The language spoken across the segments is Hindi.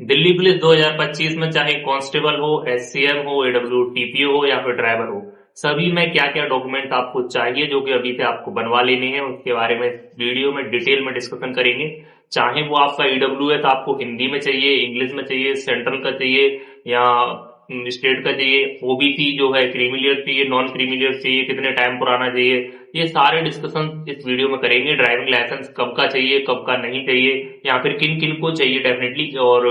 दिल्ली पुलिस 2025 में चाहे कांस्टेबल हो, एससीएम हो, एडब्ल्यूटीपीओ हो या फिर ड्राइवर हो, सभी में क्या क्या डॉक्यूमेंट आपको चाहिए जो कि अभी से आपको बनवा लेने हैं, उसके बारे में वीडियो में डिटेल में डिस्कशन करेंगे। चाहे वो आपका ईडब्ल्यूएस आपको हिंदी में चाहिए, इंग्लिश में चाहिए, सेंट्रल का चाहिए या स्टेट का चाहिए, ओबीसी जो है क्रीमिलियर चाहिए, नॉन क्रीमिलियर चाहिए, कितने टाइम पुराना चाहिए, ये सारे डिस्कशन इस वीडियो में करेंगे। ड्राइविंग लाइसेंस कब का चाहिए, कब का नहीं चाहिए, या फिर किन किन को चाहिए डेफिनेटली, और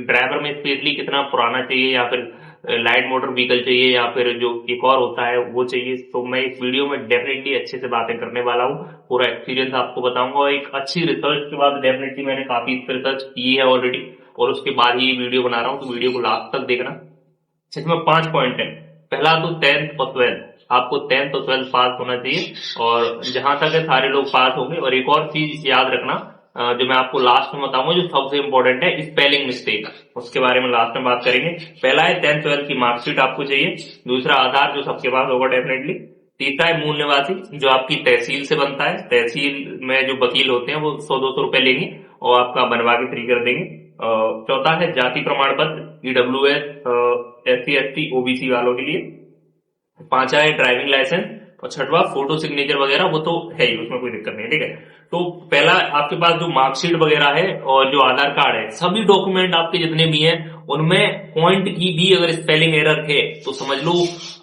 ड्राइवर में स्पेशली कितना पुराना चाहिए, या फिर लाइट मोटर व्हीकल चाहिए, या फिर जो एक और होता है वो चाहिए। तो मैं इस वीडियो में डेफिनेटली अच्छे से बातें करने वाला हूँ, पूरा एक्सपीरियंस आपको बताऊंगा, और एक अच्छी रिसर्च के बाद डेफिनेटली मैंने काफी इस पर रिसर्च की है ऑलरेडी, और उसके बाद ही वीडियो बना रहा हूँ, तो वीडियो को लास्ट तक देखना। इसमें 5 पॉइंट है। पहला तो 10th और 12th, आपको 10th और 12th पास होना चाहिए, और जहां तक है सारे लोग पास होंगे। और एक और चीज याद रखना, जो मैं आपको लास्ट में बताऊंगा, जो सबसे इंपॉर्टेंट है, स्पेलिंग मिस्टेक, उसके बारे में लास्ट में बात करेंगे। पहला है 10th 12th की मार्कशीट आपको चाहिए। दूसरा आधार, जो सबके पास होगा डेफिनेटली। तीसरा है मूल निवासी, जो आपकी तहसील से बनता है। तहसील में जो वकील होते हैं वो 100-200 रुपए लेंगे और आपका बनवा के फ्री कर देंगे। चौथा है जाति प्रमाण पत्र, ईडब्ल्यूएस, SC ST OBC वालों के लिए। पांचवा है ड्राइविंग लाइसेंस, और छठवा फोटो सिग्नेचर वगैरह, वो तो है ही, उसमें कोई दिक्कत नहीं है, ठीक है। तो पहला आपके पास जो मार्कशीट वगैरह है और जो आधार कार्ड है, सभी डॉक्यूमेंट आपके जितने भी हैं उनमें पॉइंट की भी अगर स्पेलिंग एरर है तो समझ लो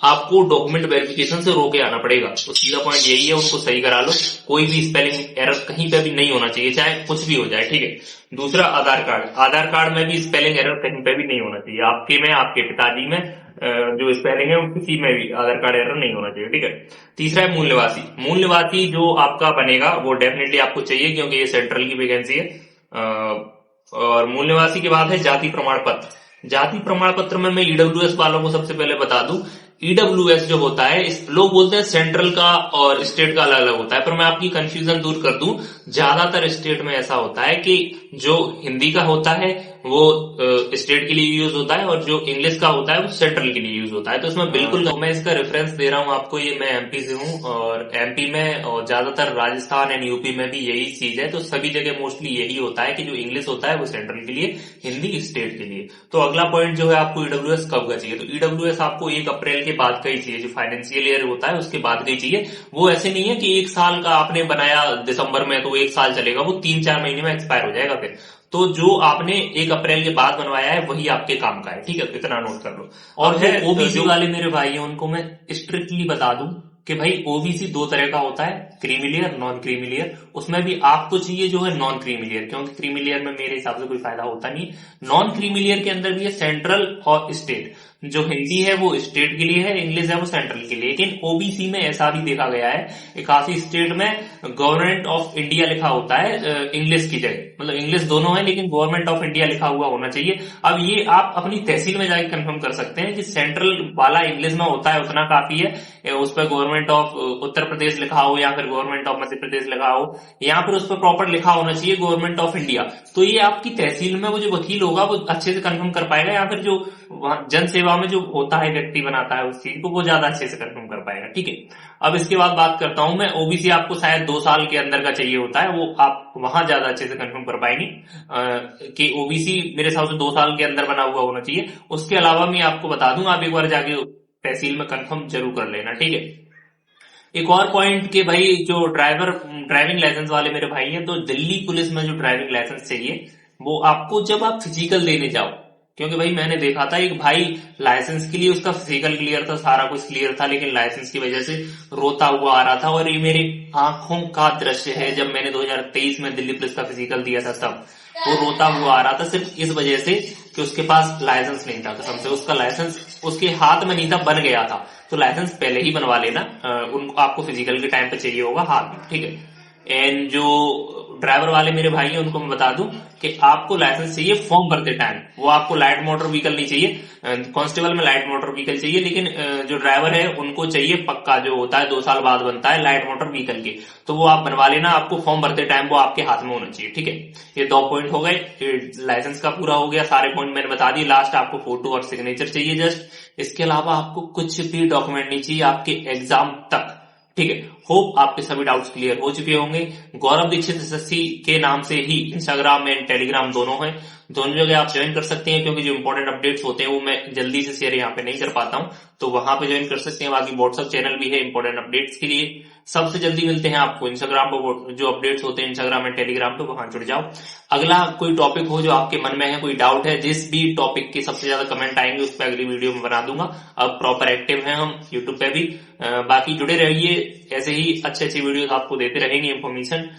आपको डॉक्यूमेंट वेरिफिकेशन से रोके आना पड़ेगा। तो सीधा पॉइंट यही है, उनको सही करा लो। कोई भी स्पेलिंग एरर कहीं पे भी नहीं होना चाहिए, चाहे कुछ भी हो जाए, ठीक है। दूसरा आधार कार्ड, आधार कार्ड में भी स्पेलिंग एरर कहीं पे भी नहीं होना चाहिए। आपके में, आपके पिताजी में जो स्पेलिंग है किसी में भी आधार कार्ड एरर नहीं होना चाहिए, ठीक है। तीसरा है मूल निवासी। मूल निवासी जो आपका बनेगा वो डेफिनेटली आपको चाहिए, क्योंकि ये सेंट्रल की वैकेंसी है। और मूल निवासी के बाद है जाति प्रमाण पत्र। जाति प्रमाण पत्र में मैं ईडब्ल्यूएस वालों को सबसे पहले बता दूं, ईडब्ल्यूएस जो होता है, लोग बोलते हैं सेंट्रल का और स्टेट का अलग अलग होता है, पर मैं आपकी कंफ्यूजन दूर कर दूं, ज्यादातर स्टेट में ऐसा होता है कि जो हिंदी का होता है वो स्टेट के लिए यूज होता है, और जो इंग्लिश का होता है वो सेंट्रल के लिए यूज होता है। तो इसमें बिल्कुल, तो मैं इसका रेफरेंस दे रहा हूँ आपको, ये मैं एमपी से हूँ, और एमपी में और ज्यादातर राजस्थान एंड यूपी में भी यही चीज है। तो सभी जगह मोस्टली यही होता है कि जो इंग्लिश होता है वो सेंट्रल के लिए, हिंदी स्टेट के लिए। तो अगला पॉइंट जो है, आपको ईडब्ल्यूएस कब का चाहिए, तो ईडब्ल्यूएस आपको 1 अप्रैल के बाद का ही चाहिए, जो फाइनेंशियल ईयर होता है उसके बाद का ही चाहिए। वो ऐसे नहीं है कि 1 साल का आपने बनाया दिसंबर में तो 1 साल चलेगा, वो 3-4 महीने में एक्सपायर हो जाएगा फिर। तो जो आपने 1 अप्रैल के बाद बनवाया है वही आपके काम का है, ठीक है, इतना नोट कर लो। और जो ओबीसी वाले मेरे भाई हैं उनको मैं स्ट्रिक्टली बता दूं कि भाई ओबीसी 2 तरह का होता है, क्रीमिलियर, नॉन क्रीमिलियर। उसमें भी आपको चाहिए जो है नॉन क्रीमिलियर, क्योंकि क्रीमिलियर में मेरे हिसाब से कोई फायदा होता नहीं। नॉन क्रीमिलियर के अंदर भी है सेंट्रल और स्टेट। जो हिंदी है वो स्टेट के लिए है, इंग्लिश है वो सेंट्रल के लिए। लेकिन ओबीसी में ऐसा भी देखा गया है, 81 स्टेट में गवर्नमेंट ऑफ इंडिया लिखा होता है इंग्लिश की जगह, मतलब इंग्लिश दोनों है लेकिन गवर्नमेंट ऑफ इंडिया लिखा हुआ होना चाहिए। अब ये आप अपनी तहसील में जाके कंफर्म कर सकते हैं कि सेंट्रल वाला इंग्लिश में होता है उतना काफी है, उस पर गवर्नमेंट ऑफ उत्तर प्रदेश लिखा हो या फिर गवर्नमेंट ऑफ मध्य प्रदेश लिखा हो, या फिर उस पर प्रॉपर लिखा होना चाहिए गवर्नमेंट ऑफ इंडिया। तो ये आपकी तहसील में वो जो वकील होगा वो अच्छे से कंफर्म कर पाएगा, या फिर जो जन सेवा में जो होता है व्यक्ति बनाता है उस चीज को, वो ज्यादा अच्छे से कंफर्म कर पाएगा, ठीक है। अब इसके बाद बात करता हूं मैं, ओबीसी आपको शायद 2 साल के अंदर का चाहिए होता है, वो आप वहां ज्यादा अच्छे से कंफर्म कर पाएंगे कि ओबीसी मेरे हिसाब से 2 साल के अंदर बना हुआ होना चाहिए। उसके अलावा मैं आपको बता दूं, आप एक बार जाके तहसील में कंफर्म जरूर कर लेना, ठीक है। एक और पॉइंट कि भाई जो ड्राइविंग लाइसेंस वाले मेरे भाई हैं, तो दिल्ली पुलिस में जो ड्राइविंग लाइसेंस चाहिए वो आपको जब आप फिजिकल देने जाओ, क्योंकि भाई मैंने देखा था एक भाई लाइसेंस के लिए उसका फिजिकल क्लियर था, सारा कुछ क्लियर था, लेकिन लाइसेंस की वजह से रोता हुआ आ रहा था। और ये मेरी आंखों का दृश्य है, जब मैंने 2023 में दिल्ली पुलिस का फिजिकल दिया था तब वो रोता हुआ आ रहा था, सिर्फ इस वजह से कि उसके पास लाइसेंस नहीं था। कसम से उसका लाइसेंस उसके हाथ में नहीं था, बन गया था। तो लाइसेंस पहले ही बनवा लेना, उनको आपको फिजिकल के टाइम पे चाहिए होगा हाथ में, ठीक है। एंड जो ड्राइवर वाले मेरे भाई हैं उनको मैं बता दूं कि आपको लाइसेंस चाहिए फॉर्म भरते टाइम, वो आपको लाइट मोटर व्हीकल नहीं चाहिए। कांस्टेबल में लाइट मोटर व्हीकल चाहिए, लेकिन जो ड्राइवर है उनको चाहिए पक्का, जो होता है 2 साल बाद बनता है लाइट मोटर व्हीकल के, तो वो आप बनवा लेना। आपको फॉर्म भरते टाइम वो आपके हाथ में होना चाहिए, ठीक है। ये 2 पॉइंट हो गए, लाइसेंस का पूरा हो गया, सारे पॉइंट मैंने बता दिए। लास्ट आपको फोटो और सिग्नेचर चाहिए जस्ट, इसके अलावा आपको कुछ भी डॉक्यूमेंट नहीं चाहिए आपके एग्जाम तक, ठीक है। होप आपके सभी डाउट्स क्लियर हो चुके होंगे। गौरव दीक्षित एसएससी के नाम से ही इंस्टाग्राम एंड टेलीग्राम दोनों है, दोनों जगह आप ज्वाइन कर सकते हैं, क्योंकि जो इंपॉर्टेंट अपडेट्स होते हैं वो मैं जल्दी से शेयर यहाँ पे नहीं कर पाता हूँ, तो वहां पे ज्वाइन कर सकते हैं। बाकी व्हाट्सएप चैनल भी है इंपॉर्टेंट अपडेट्स के लिए। सबसे जल्दी मिलते हैं आपको इंस्टाग्राम पर, जो अपडेट्स होते हैं इंस्टाग्राम एंड टेलीग्राम पे, वहां जुड़ जाओ। अगला कोई टॉपिक हो जो आपके मन में है, कोई डाउट है, जिस भी टॉपिक के सबसे ज्यादा कमेंट आएंगे उस पर अगली वीडियो में बना दूंगा। अब प्रॉपर एक्टिव है हम यूट्यूब पे भी। बाकी जुड़े रहिए, ऐसे ही अच्छे अच्छे वीडियोस आपको देते रहेंगे इन्फॉर्मेशन।